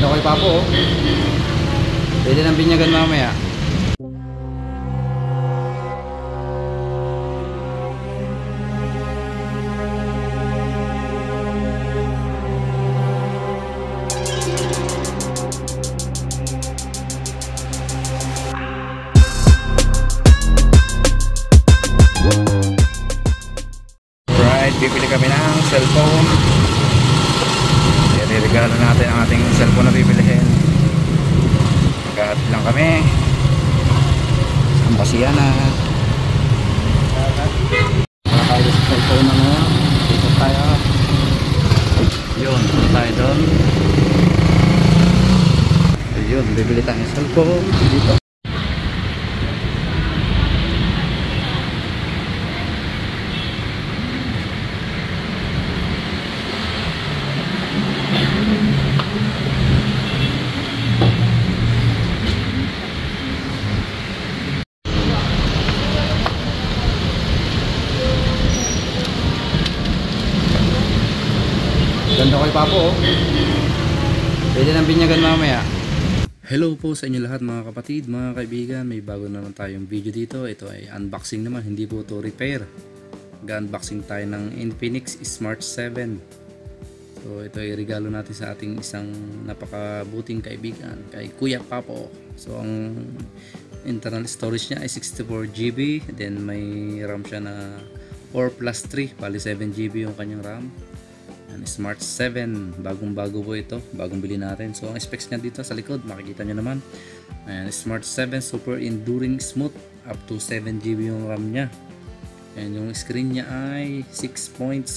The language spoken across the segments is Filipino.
Ganda ko kay Papo, oh. Pwede ng binyagan mamaya. Right, bibili kami ng cellphone. Regalo natin ang ating cellphone na bibilihin. Naghahatid lang kami. Ang basiya na. Tayo sa cellphone na ngayon. Dito tayo. Yun, dito tayo doon. Yun, bibili tayo ng cellphone dito. Ganda ko kay Papo, oh. Pwede ng binyagan mamaya. Hello po sa inyo lahat mga kapatid, mga kaibigan. May bago naman tayong video dito. Ito ay unboxing naman, hindi po ito repair. Mag-unboxing tayo ng Infinix Smart 7. So ito ay regalo natin sa ating isang napakabuting kaibigan, kay Kuya Papo. So ang internal storage niya ay 64GB. Then may RAM siya na 4+3, bali 7GB yung kanyang RAM. Smart 7, bagong bago po ito, bagong bili natin. So ang specs niya dito sa likod makikita nyo naman. Ayan, Smart 7 super enduring smooth, up to 7GB yung RAM nya. And yung screen niya ay 6.6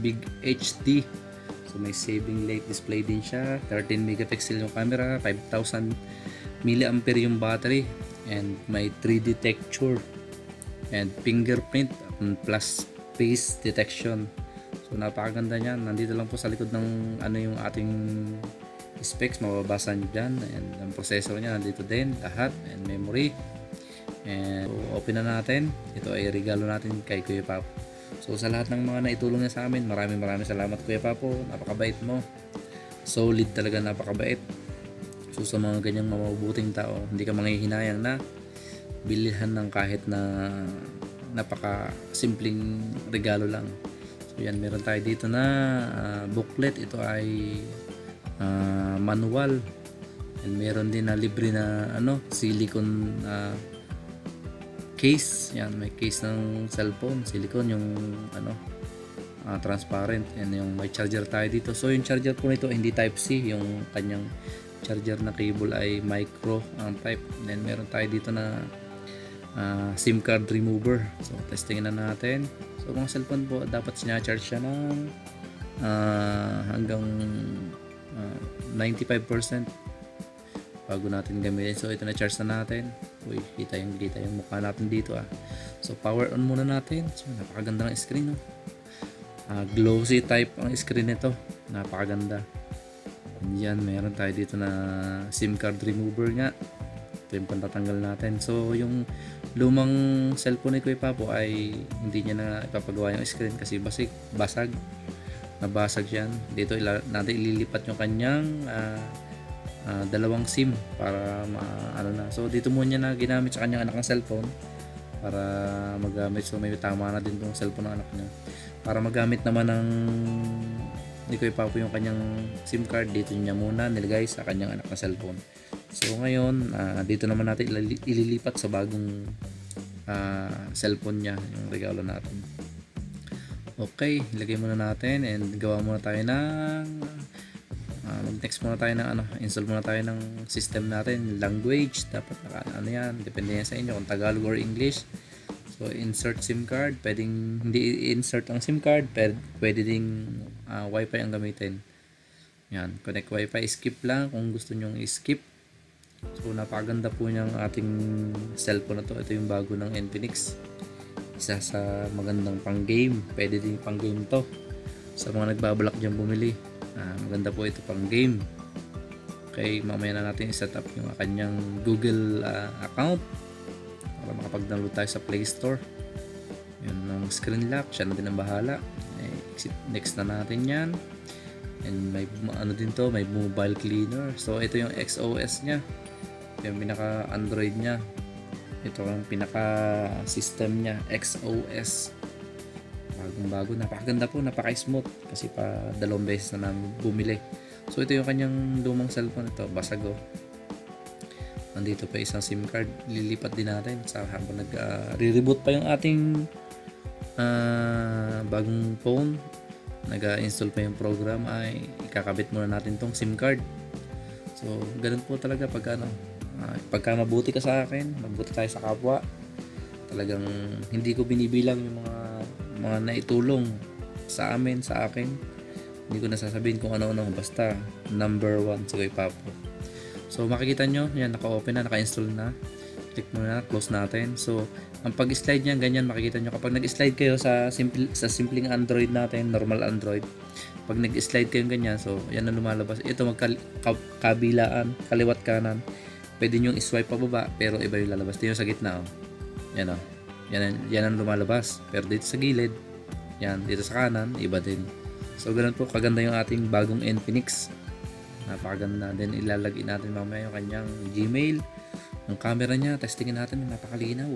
big HD. So may saving light display din siya, 13 megapixel yung camera, 5000 mAh yung battery, and may 3D texture and fingerprint plus face detection. So napakaganda niyan. Nandito lang po sa likod ng ano yung ating specs, mababasa nyo dyan. And ang processor niya nandito din lahat, and memory. And so, open na natin. Ito ay regalo natin kay Kuya Papo. So sa lahat ng mga naitulong niya sa amin, maraming salamat Kuya Papo. Napakabait mo, solid talaga, napakabait. So sa mga ganyang mabubuting tao, hindi ka manghihinayang na bilhan ng kahit na napaka simpleng regalo lang. Yan, meron tayo dito na booklet. Ito ay manual, and meron din na libre na silicone case. Yan, may case ng cellphone, silicone yung transparent, and yung may charger tayo dito. So yung charger po nito hindi type C, yung kanyang charger na cable ay micro ang type. Then meron tayo dito na SIM card remover. So testingin na natin. So mga cellphone po dapat sina-charge siya ng hanggang 95% bago natin gamitin. So ito na, charge na natin. Uy, kita yung mukha natin dito. So power on muna natin. So napakaganda ng screen, no? Glossy type ang screen nito, napakaganda. Yan, meron tayo dito na SIM card remover nga. Ito yung pantatanggal natin. So yung lumang cellphone ni Kuya Papo ay hindi niya na ipapagawa yung screen kasi basag, nabasag yan. Dito natin ililipat yung kanyang dalawang SIM para so dito muna niya na ginamit sa kanyang anak ng cellphone para magamit. So may tama na din tong cellphone ng anak niya para magamit naman ng ni Kuya Papo yung kanyang SIM card. Dito niya muna nilagay sa kanyang anak na cellphone. So ngayon dito naman natin ililipat sa bagong cellphone niya yung regalo natin. Okay, ilagay muna natin and gawa muna tayo ng mag-next muna tayo ng install muna tayo ng system natin, language. Dapat yan, depende yan sa inyo kung Tagalog or English. So insert SIM card, pwedeng hindi insert ang SIM card, pwede ding wifi ang gamitin. Yan, connect wifi, skip lang kung gusto nyo i-skip. So napakaganda po niyang ating cellphone na to. Ito yung bago ng Infinix, isa sa magandang pang game. Pwede din pang game to sa mga nagbabalak dyan bumili. Maganda po ito pang game. Okay, mamaya na natin i-set up yung kanyang Google account para makapag-download tayo sa Play Store. Yun ang screen lock, siya na din ang bahala. Next na natin yan. And may ano din to, may mobile cleaner. So ito yung XOS nya, yung pinaka Android nya. Ito ang pinaka system nya, XOS. Bagong bago, napakaganda po, napaka-smooth kasi pa 2 beses na namin bumili. So ito yung kanyang lumang cellphone, ito basag oh. Nandito pa isang SIM card, lilipat din natin sa habang re-reboot pa yung ating bagong phone, nag-install pa yung program, ay ikakabit muna natin tong SIM card. So ganun po talaga pag pagka mabuti ka sa akin, mabuti tayo sa kapwa, talagang hindi ko binibilang yung mga naitulong sa amin, sa akin. Hindi ko nasasabihin kung ano-ano, basta number 1 si Kuya Papo. So makikita nyo, yan, naka-open na, naka-install na. Click muna, close natin. So ang pag-slide niyan, ganyan makikita nyo. Kapag nag-slide kayo sa simpleng Android natin, normal Android, pag nag-slide kayo ganyan, so yan ang lumalabas. Ito magkabilaan, kaliwat kanan. Pwede nyo i-swipe pababa, pero iba yung lalabas. Ito yung sa gitna, oh. Yan, oh. Yan ang lumalabas. Pero dito sa gilid, yan, dito sa kanan, iba din. So ganun po kaganda yung ating bagong Infinix. Napakaganda. Then ilalagay natin mamaya yung kanyang Gmail. Yung camera niya, testingin natin, napakalinaw.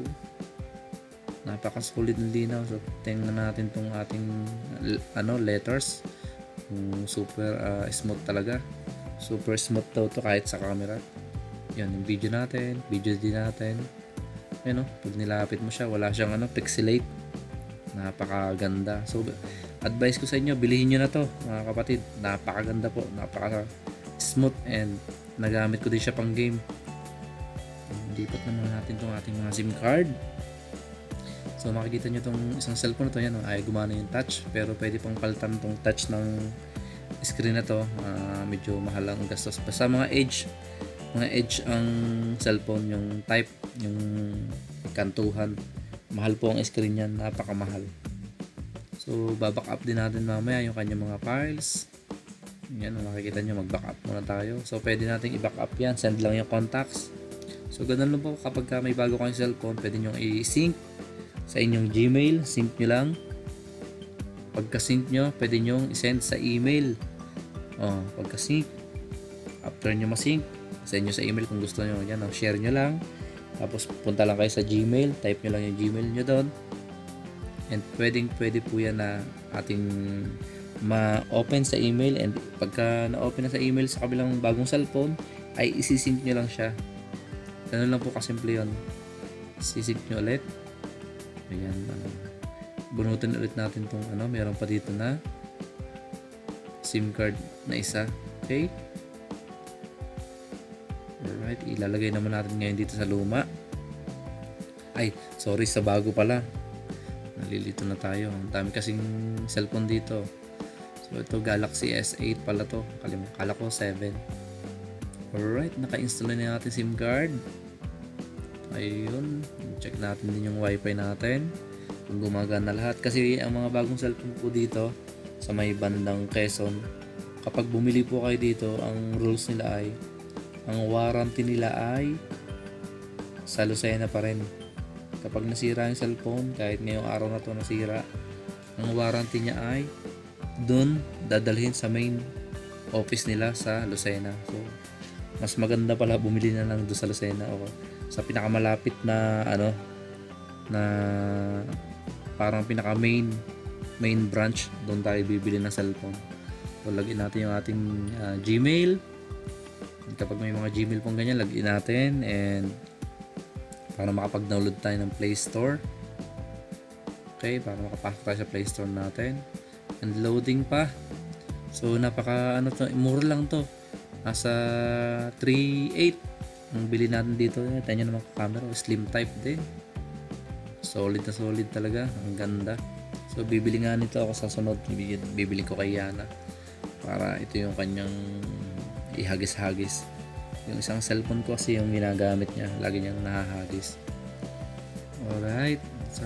Napaka-solid ng linaw. So tingnan natin tong ating letters. Super smooth talaga. Super smooth daw to kahit sa camera. Yan, yung video natin, video din natin. Yan, pag nilapit mo siya, wala siyang pixelate. Napakaganda. So advice ko sa inyo, bilihin nyo na to mga kapatid. Napakaganda po, napaka smooth, and nagamit ko din siya pang game. Lipat naman natin tong ating mga SIM card. So makikita nyo tong isang cellphone na to, yan, ay gumana yung touch, pero pwede pang palitan tong touch ng screen na to. Medyo mahal ang gastos. Basta mga edge ang cellphone, yung type, yung kantuhan, mahal po ang screen yan, napakamahal. So baback up din natin mamaya yung kanyang mga files. Yan, makikita nyo, mag-back up muna tayo. So pwede natin i-back up yan, send lang yung contacts. So ganun lang po, kapag may bago kayong cellphone, pwede nyo i-sync sa inyong Gmail, sync nyo lang. Pagka-sync nyo, pwede nyo i-send sa email. Pagka-sync, after nyo ma-sync, send nyo sa email kung gusto nyo. Yan, share nyo lang. Tapos punta lang kayo sa Gmail, type nyo lang yung Gmail nyo doon. And pwede po yan na ating ma-open sa email, and pagka na-open na sa email sa kabilang bagong cellphone, ay isi-sync nyo lang siya. Ganun lang po kasimple yun. Isi-sync nyo ulit. Ayan. Bunutin ulit natin itong meron pa dito na SIM card na isa. Okay? Alright. Ilalagay naman natin ngayon dito sa luma. Ay, sorry, sa bago pala. Nalilito na tayo. Ang dami kasing cellphone dito. So ito, Galaxy S8 pala to. Kala ko 7. Alright, naka-install na natin SIM card. Ayun, check natin din yung wifi natin kung gumagana lahat. Kasi ang mga bagong cellphone po dito sa may bandang Quezon, kapag bumili po kayo dito, ang rules nila ay, ang warranty nila ay sa Lucena pa rin. Kapag nasira yung cellphone, kahit ngayong araw na to nasira, ang warranty niya ay doon dadalhin sa main office nila sa Lucena. So mas maganda pala bumili na lang doon sa Lucena o sa pinakamalapit na na parang pinaka main branch. Doon tayo bibili ng cellphone. So lagyan natin yung ating Gmail. Kapag may mga Gmail pong ganyan, lagyan natin, and para makapag-download tayo ng Play Store. Okay, para makapasok tayo sa Play Store natin. And loading pa. So napaka mura lang to. Nasa 3.8 ang bili natin dito. Tingnan nyo naman camera, slim type din. Solid na solid talaga. Ang ganda. So bibili nga nito ako sa sunod. Bibili ko kay Yana para ito yung kanyang ihagis-hagis. Yung isang cellphone ko kasi yung ginagamit niya, lagi niyang nahahagis. Alright, so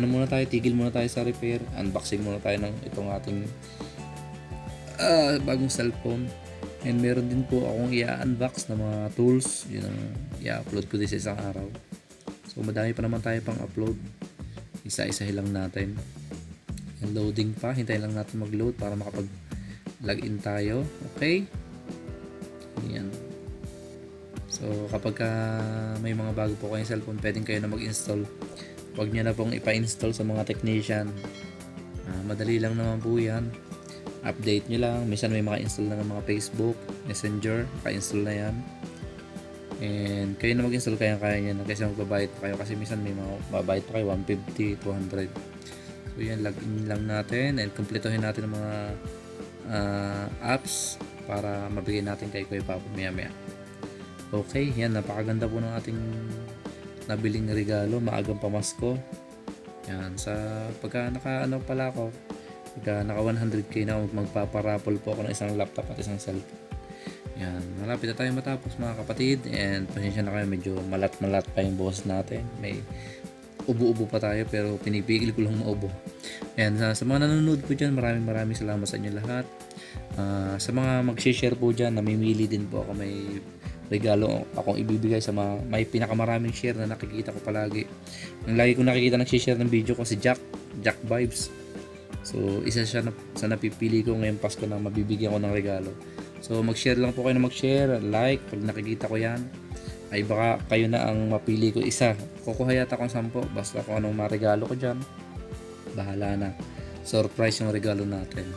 muna tayo, tigil muna tayo sa repair. Unboxing muna tayo ng itong ating bagong cellphone. And meron din po akong i-unbox na mga tools. Yun ang i-upload ko din sa isang araw. So madami pa naman tayo pang upload. Isa-isahin lang natin. And loading pa, hintayin lang natin mag-load para login tayo. Okay? Ayan. So, kapag may mga bago po kayong cellphone, pwedeng kayo na mag-install. Huwag nyo na pong ipa-install sa mga technician. Madali lang naman po yan. Update nyo lang. Minsan may maka-install na ng mga Facebook, Messenger, maka-install na yan. And kayo na mag-install, kaya nyo na kasi magbabayad pa kayo. Kasi minsan may mga babayad pa kayo, 150, 200. So yan, login lang natin and kumpletuhin natin ang mga apps para mabigay natin kay Kuya Papo maya maya. Okay, yan, napakaganda po ng ating nabiling regalo, maagang pamasko. Yan, sa pagka naka pala ako, pagka naka 100k na, magpaparapol po ako ng isang laptop at isang cellphone. Yan, malapit na tayo matapos mga kapatid, and pasensya na kayo, medyo malat-malat pa yung boses natin. May ubo-ubo pa tayo pero pinipigil ko lang maubo. Ayan, sa mga nanonood po dyan, maraming salamat sa inyo lahat. Sa mga mag-share po dyan, namimili din po ako, may regalo akong ibibigay sa mga may pinakamaraming share na nakikita ko palagi. Ang lagi ko nakikita nag-share ng video ko si Jack Vibes. So isa siya sa napipili ko ngayong Pasko na mabibigyan ko ng regalo. So mag-share lang po kayo na mag-share, like pag nakikita ko yan. Ay baka kayo na ang mapili ko isa. Kukuha yata akong 10, basta kung anong maregalo ko dyan, bahala na. Surprise yung regalo natin.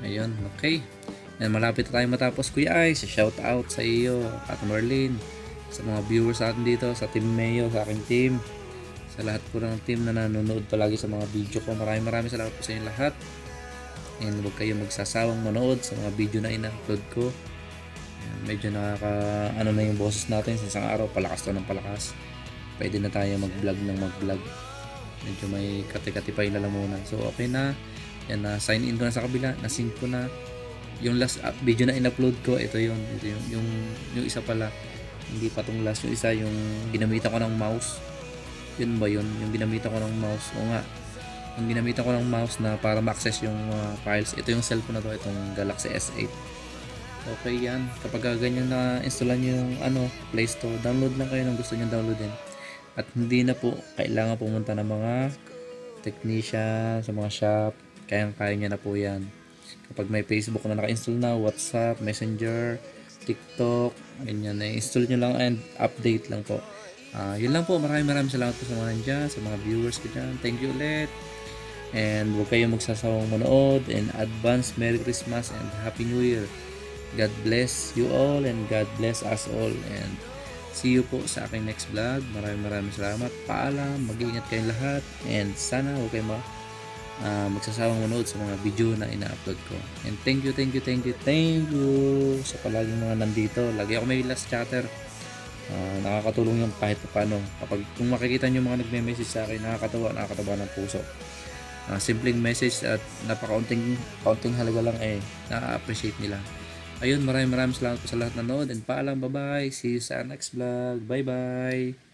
Ayun, okay. And malapit na tayo matapos, Kuya Ice. Shout out sa iyo at Merlin, sa mga viewers sa atin dito, sa Team Mayo, sa aking team, sa lahat po ng team na nanonood palagi sa mga video ko. Maraming salamat po sa inyo lahat. And huwag kayo magsasawang manood sa mga video na ina-upload ko. Medyo na yung boses natin sa isang araw, palakas to ng palakas. Pwede na tayo mag-vlog. Medyo may kati-katipay na lang muna. So okay na. Yan, na sign in ko na sa kabila, na-sync ko na. Yung last video na in-upload ko, ito yung isa pala. Hindi pa tong last, yung isa yung ginamitan ko ng mouse. Yun ba yun? Yung ginamitan ko ng mouse. O nga. Yung ginamitan ko ng mouse na para ma-access yung files. Ito yung cellphone na to, itong Galaxy S8. Okay yan. Kapag ganyan na installan nyo yung Play Store, download lang kayo ng gusto nyo downloadin. At hindi na po kailangan pumunta ng mga technician sa mga shop. Kaya nyo na po yan. Kapag may Facebook na naka-install na, WhatsApp, Messenger, TikTok, ganyan na install nyo lang and update lang po. Yun lang po. Maraming salamat po sa mga nandyan, sa mga viewers ko dyan. Thank you ulit. And huwag kayong magsasawang manood. And advance Merry Christmas and Happy New Year. God bless you all and God bless us all, and see you po sa aking next vlog. Maraming salamat. Paalam, mag-iingat kayong lahat, and sana huwag kayong magsasawang manood sa mga video na ina-upload ko. And thank you sa palaging mga nandito. Lagi ako may last chatter. Nakakatulong yung kahit paano. Kung makikita nyo mga nagme-message sa akin, nakakatawa ng puso. Simpleng message at napakaunting halaga lang, na-appreciate nila. Ayun, maraming salamat po sa lahat na nanood, and paalam, bye bye, see you sa next vlog, bye bye.